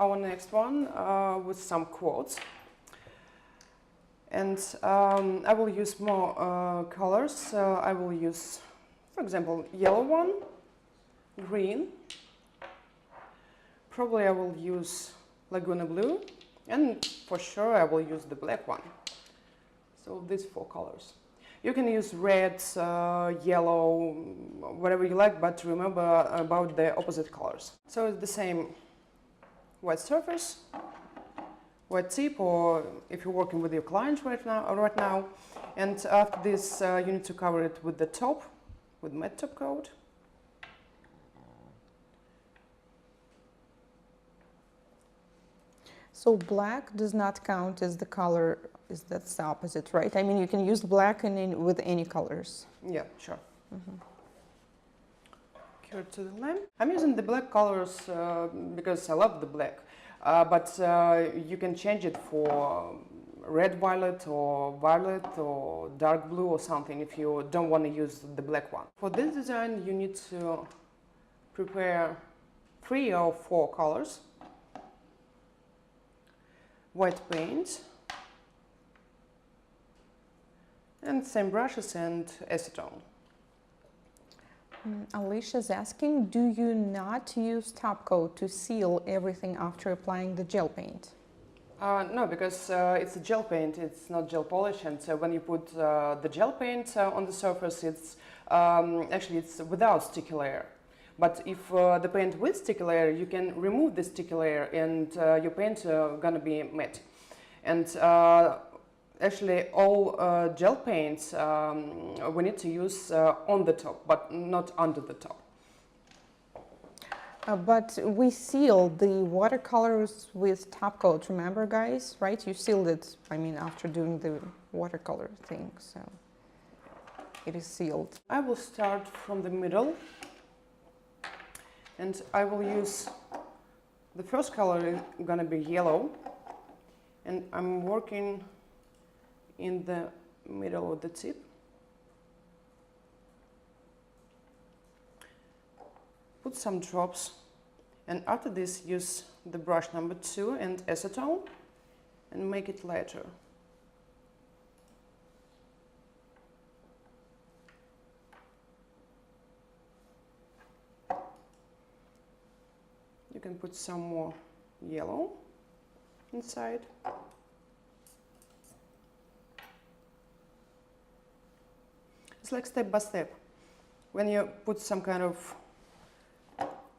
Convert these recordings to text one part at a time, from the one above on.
our next one with some quotes. And I will use more colors. I will use, for example, yellow one, green. Probably I will use Laguna blue, and for sure I will use the black one. So these 4 colors. You can use red, yellow, whatever you like, but remember about the opposite colors. So it's the same white surface, white tip, or if you're working with your client right now. And after this, you need to cover it with the top, with matte top coat. So black does not count as the color, that's the opposite, right? I mean, you can use black with any colors. Yeah, sure. Cure to the lamp. I'm using the black colors because I love the black, but you can change it for red violet or dark blue or something if you don't want to use the black one. For this design, you need to prepare 3 or 4 colors. White paint, and same brushes and acetone. Alicia's asking, do you not use top coat to seal everything after applying the gel paint? No, because it's a gel paint, it's not gel polish, and when you put the gel paint on the surface, it's actually it's without sticky layer. But if the paint with sticky layer, you can remove the sticky layer and your paint gonna be matte. And actually all gel paints we need to use on the top, but not under the top. But we sealed the watercolors with top coat, remember guys, right? You sealed it, I mean, after doing the watercolor thing, so it is sealed. I will start from the middle. And I will use, the first color is gonna be yellow, and I'm working in the middle of the tip. Put some drops, and after this use the brush number 2 and acetone and make it lighter. You can put some more yellow inside. It's like step by step. When you put some kind of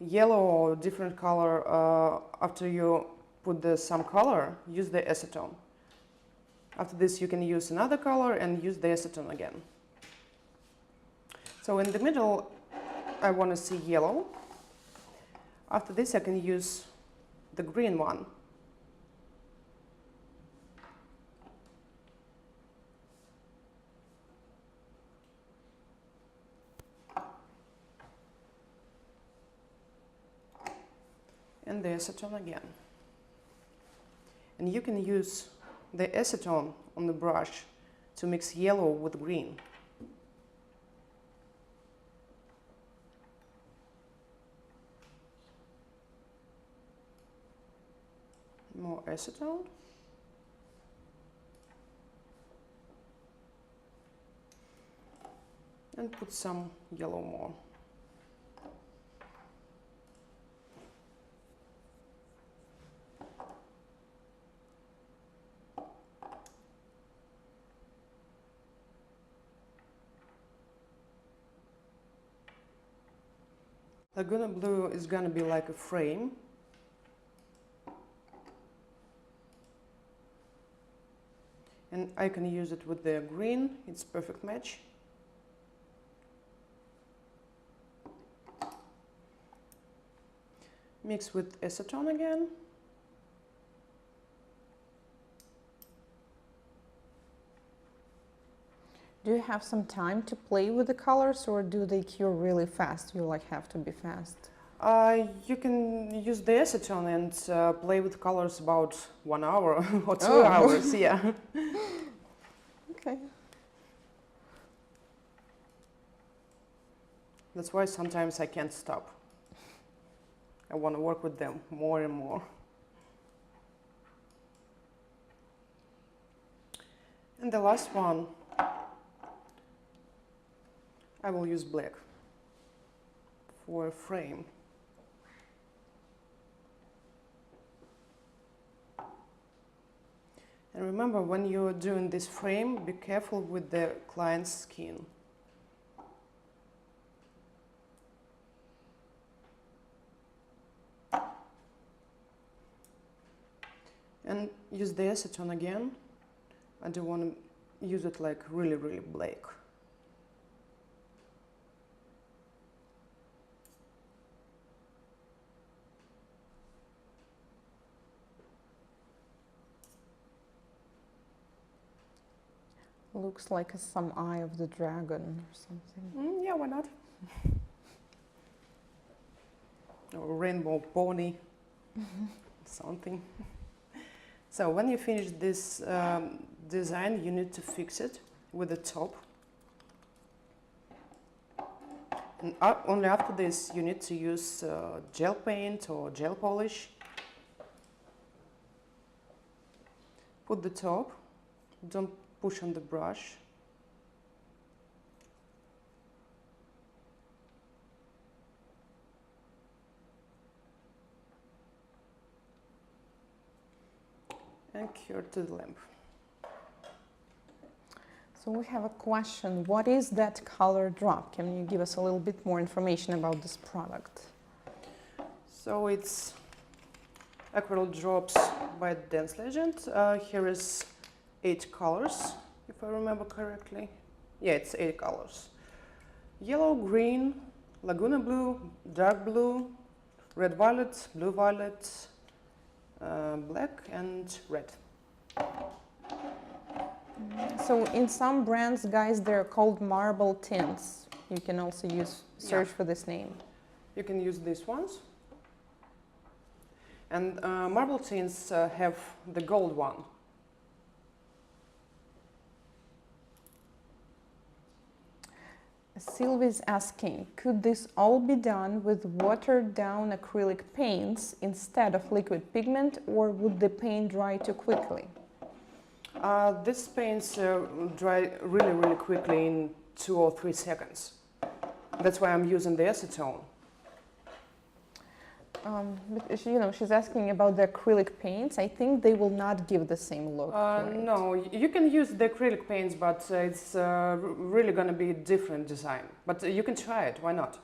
yellow or different color, after you put some color, use the acetone. After this you can use another color and use the acetone again. So in the middle I want to see yellow. After this I can use the green one. And the acetone again. And you can use the acetone on the brush to mix yellow with green. More acetone. And put some yellow more. Laguna blue is gonna be like a frame. And I can use it with the green, it's perfect match. Mix with acetone again. Do you have some time to play with the colors, or do they cure really fast? You like have to be fast. You can use the acetone and play with colors about 1 hour or 2 hours, yeah. Okay. That's why sometimes I can't stop. I want to work with them more and more. And the last one, I will use black for a frame. And remember, when you're doing this frame, be careful with the client's skin. And use the acetone again. I don't want to use it like really, really black. Looks like some eye of the dragon or something. Yeah, why not? Or rainbow pony, something. So when you finish this design, you need to fix it with the top. And only after this, you need to use gel paint or gel polish. Put the top, don't push on the brush. And cure to the lamp. So we have a question. What is that color drop? Can you give us a little bit more information about this product? So it's Aquarel Drops by Dance Legend. Here is 8 colors, if I remember correctly. Yeah, it's 8 colors. Yellow, green, Laguna blue, dark blue, red violet, blue violet, black and red. So in some brands, guys, they're called marble tints. You can also search for this name. You can use these ones. And marble tints have the gold one. Sylvie's asking, could this all be done with watered down acrylic paints instead of liquid pigment, or would the paint dry too quickly? These paints dry really, really quickly in 2 or 3 seconds. That's why I'm using the acetone. But she's asking about the acrylic paints. I think they will not give the same look. Right? No, you can use the acrylic paints, but it's really going to be a different design. But you can try it, why not?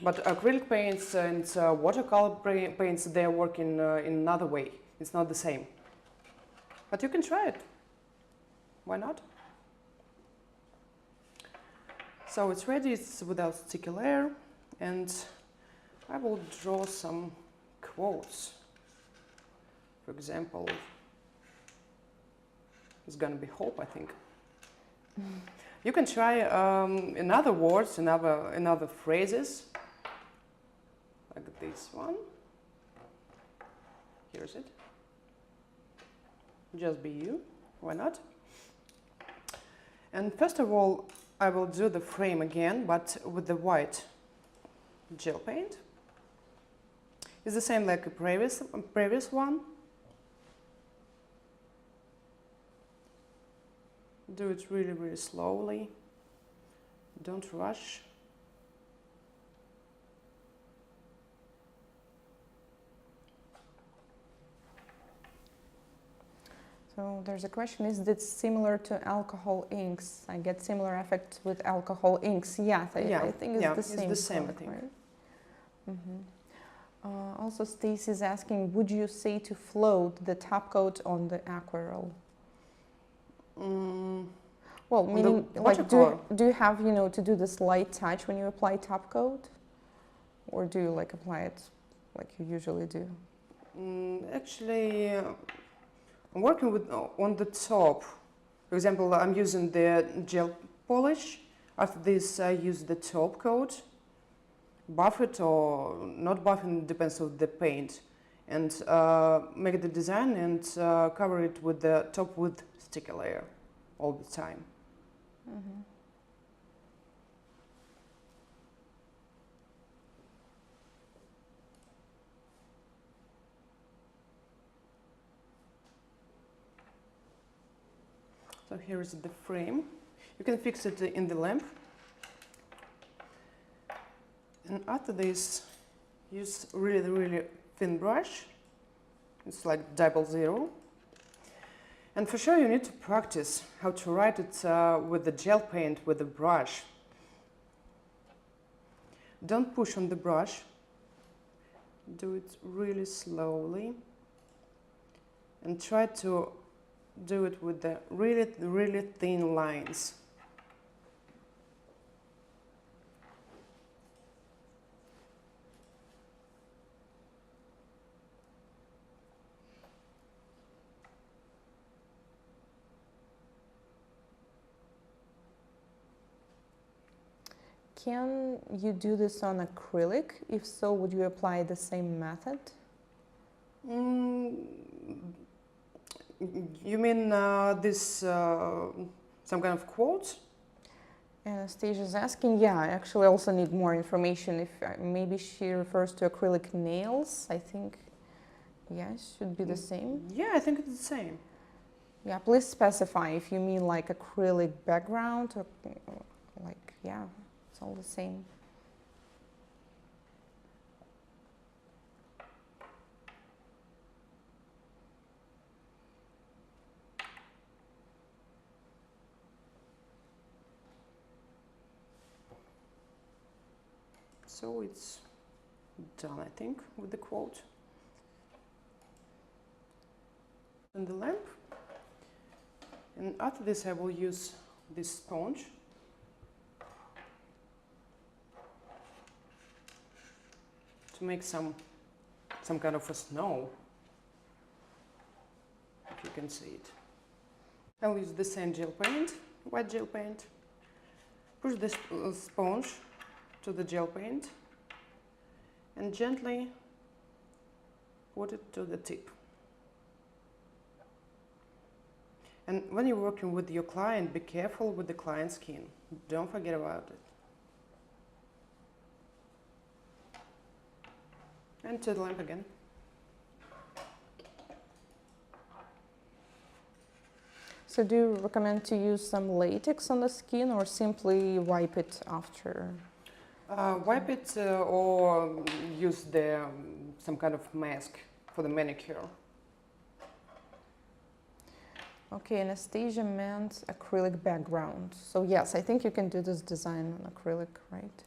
But acrylic paints and watercolor paints, they work in another way. It's not the same. But you can try it. Why not? So it's ready, it's without sticky layer, and I will draw some quotes. For example, it's gonna be hope, I think. You can try in other words, in other phrases, like this one. Here's it. Just be you, why not? And first of all, I will do the frame again, but with the white gel paint. It's the same like a previous one. Do it really, really slowly. Don't rush. So there's a question, is this similar to alcohol inks? I get similar effects with alcohol inks. Yeah, I think it's the same. It's the same, color, I think. Right? Also, Stacy's asking, would you say to float the top coat on the Aquarel? Well, meaning, like, do you have, to do this light touch when you apply top coat? Or do you, like, apply it like you usually do? Actually, I'm working on the top. For example, I'm using the gel polish. After this, I use the top coat. Buff it or not buff it, depends on the paint. And make the design and cover it with the top with sticky layer all the time. So here is the frame. You can fix it in the lamp. And after this, use really thin brush. It's like 00. And for sure you need to practice how to write it with the gel paint with the brush. Don't push on the brush. Do it really slowly. And try to do it with the really thin lines. Can you do this on acrylic? If so, would you apply the same method? You mean this, some kind of quote? Anastasia's asking, yeah, I actually also need more information. If maybe she refers to acrylic nails, I think, yeah, it should be the same. Yeah, I think it's the same. Yeah, please specify if you mean like acrylic background or like, yeah, it's all the same. So it's done, I think, with the quote. And the lamp. And after this I will use this sponge. To make some kind of a snow. If you can see it. I'll use the same gel paint, white gel paint. Push this sponge to the gel paint and gently put it to the tip. And when you're working with your client, be careful with the client's skin. Don't forget about it. And to the lamp again. So do you recommend to use some latex on the skin or simply wipe it after? Wipe it or use the some kind of mask for the manicure. Okay, Anastasia meant acrylic background. So yes, I think you can do this design on acrylic, right?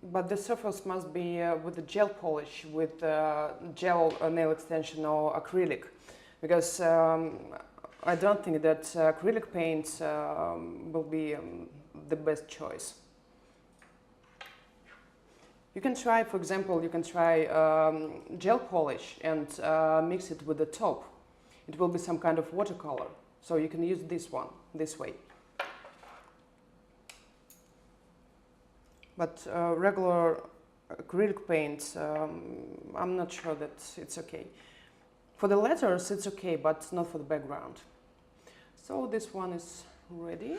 But the surface must be with the gel polish, with gel nail extension or acrylic, because I don't think that acrylic paint will be the best choice. You can try, for example, gel polish and mix it with the top. It will be some kind of watercolor, so you can use this one, this way. But regular acrylic paint, I'm not sure that it's okay. For the letters, it's okay, but not for the background. So this one is ready.